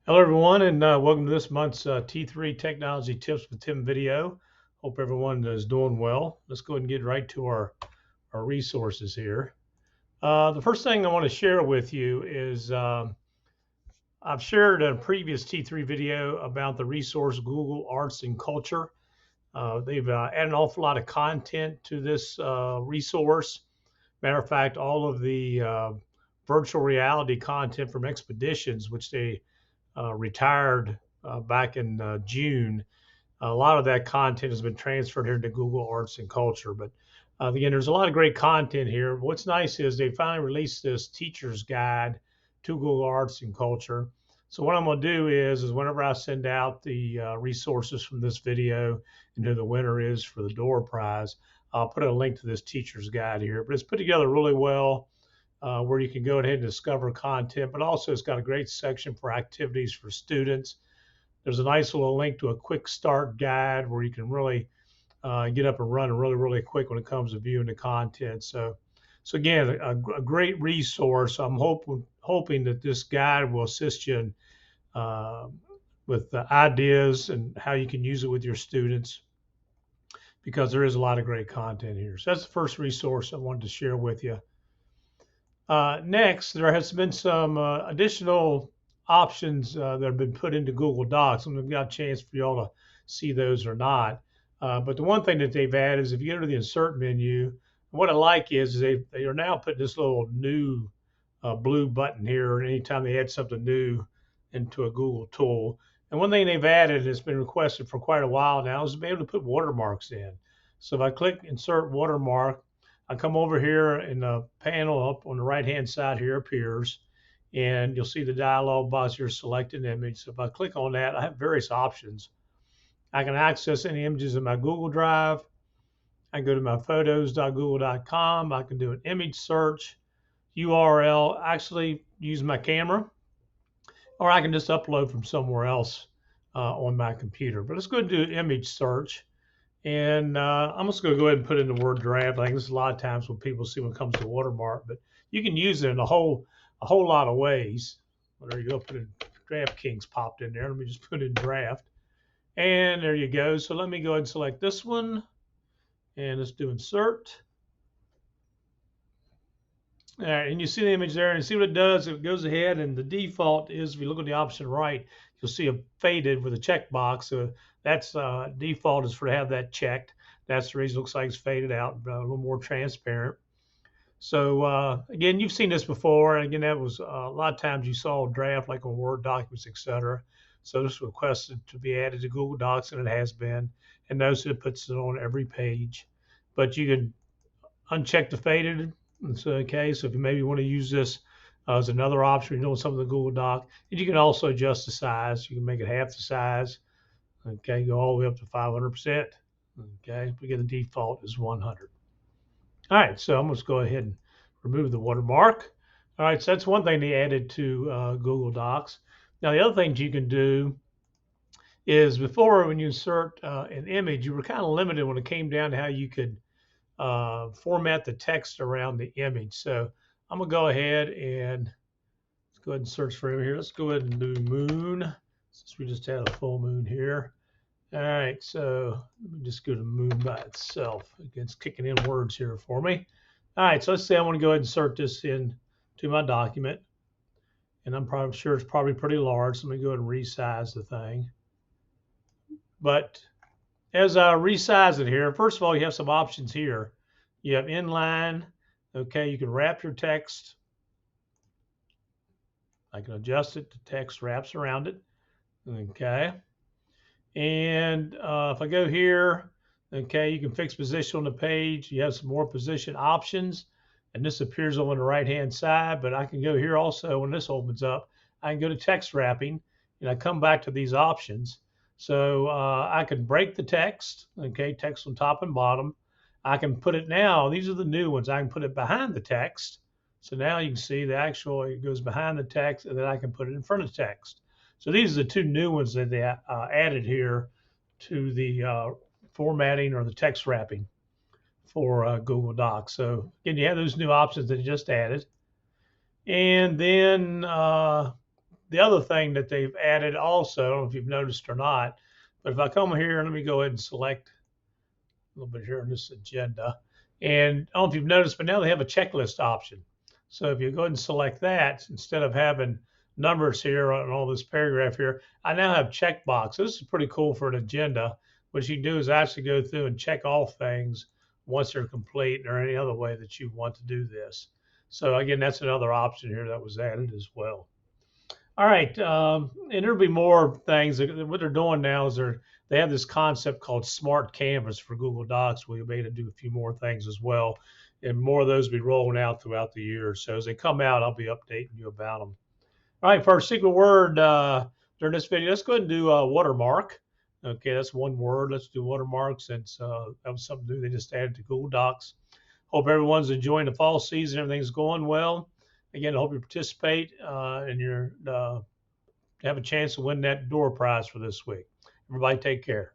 Hello, everyone, and welcome to this month's T3 Technology Tips with Tim video. Hope everyone is doing well. Let's go ahead and get right to our resources here. The first thing I want to share with you is I've shared a previous T3 video about the resource Google Arts and Culture. They've added an awful lot of content to this resource. Matter of fact, all of the virtual reality content from expeditions, which they retired back in June. A lot of that content has been transferred here to Google Arts and Culture. But again, there's a lot of great content here. What's nice is they finally released this teacher's guide to Google Arts and Culture. So what I'm going to do is whenever I send out the resources from this video and who the winner is for the door prize, I'll put a link to this teacher's guide here. But it's put together really well where you can go ahead and discover content, but also it's got a great section for activities for students. There's a nice little link to a quick start guide where you can really get up and running really quick when it comes to viewing the content. So again, a great resource. I'm hoping that this guide will assist you in, with the ideas and how you can use it with your students, because there is a lot of great content here. So that's the first resource I wanted to share with you. Next, there has been some additional options that have been put into Google Docs, and we've got a chance for y'all to see those or not. But the one thing that they've added is if you go to the insert menu, what I like is they are now putting this little new blue button here anytime they add something new into a Google tool. And one thing they've added that's been requested for quite a while now is to be able to put watermarks in. So if I click insert watermark, I come over here and the panel up on the right-hand side here appears, and you'll see the dialog box here, select an image. So if I click on that, I have various options. I can access any images in my Google Drive. I can go to my photos.google.com. I can do an image search, URL, actually use my camera, or I can just upload from somewhere else on my computer. But let's go and do image search. And I'm just going to go ahead and put in the word draft. I think this is a lot of times when people see when it comes to watermark, but you can use it in a whole lot of ways. Well, there you go. Put in DraftKings popped in there. Let me just put in draft. And there you go. So let me go ahead and select this one. And let's do insert. All right, and you see the image there, and see what it does. It goes ahead, and the default is, if you look at the option right, you'll see a faded with a checkbox. So that's default is for to have that checked. That's the reason it looks like it's faded out, a little more transparent. So again, you've seen this before. And again, that was a lot of times you saw draft like on Word documents, etc. So this was requested to be added to Google Docs, and it has been. And notice it puts it on every page. But you can uncheck the faded. It's okay. So if you maybe want to use this as another option, you're doing something in the Google Doc, and you can also adjust the size. You can make it half the size. Okay, go all the way up to 500%. Okay, again, the default is 100. All right, so I'm going to go ahead and remove the watermark. All right, so that's one thing they added to Google Docs. Now, the other things you can do is before, when you insert an image, you were kind of limited when it came down to how you could format the text around the image. So I'm gonna go ahead and let's go ahead and search for him here. Let's go ahead and do moon, since we just had a full moon here. All right, so let me just go to moon by itself. It's kicking in words here for me. All right, so let's say I want to go ahead and insert this in to my document, and I'm probably sure it's probably pretty large. So let me go ahead and resize the thing. But as I resize it here, first of all, you have some options here. You have inline. Okay, you can wrap your text. I can adjust it. The text wraps around it. Okay. And if I go here, okay, you can fix position on the page. You have some more position options. And this appears on the right-hand side. But I can go here also when this opens up. I can go to text wrapping. And I come back to these options. So I can break the text, okay, text on top and bottom. I can put it now, these are the new ones, I can put it behind the text. So now you can see the actual, it goes behind the text, and then I can put it in front of text. So these are the two new ones that they added here to the formatting or the text wrapping for Google Docs. So again, you have those new options that you just added. And then the other thing that they've added also, I don't know if you've noticed or not, but if I come here, let me go ahead and select a little bit here on this agenda. And I don't know if you've noticed, but now they have a checklist option. So if you go ahead and select that, instead of having numbers here on all this paragraph here, I now have checkbox. This is pretty cool for an agenda. What you can do is actually go through and check all things once they're complete or any other way that you want to do this. So again, that's another option here that was added as well. All right, and there'll be more things. What they're doing now is they have this concept called Smart Canvas for Google Docs. We'll be able to do a few more things as well, and more of those will be rolling out throughout the year. So as they come out, I'll be updating you about them. All right, for our secret word during this video, let's go ahead and do watermark. Okay, that's one word. Let's do watermark since that was something new they just added to Google Docs. Hope everyone's enjoying the fall season. Everything's going well. Again, I hope you participate and you're have a chance to win that door prize for this week. Everybody take care.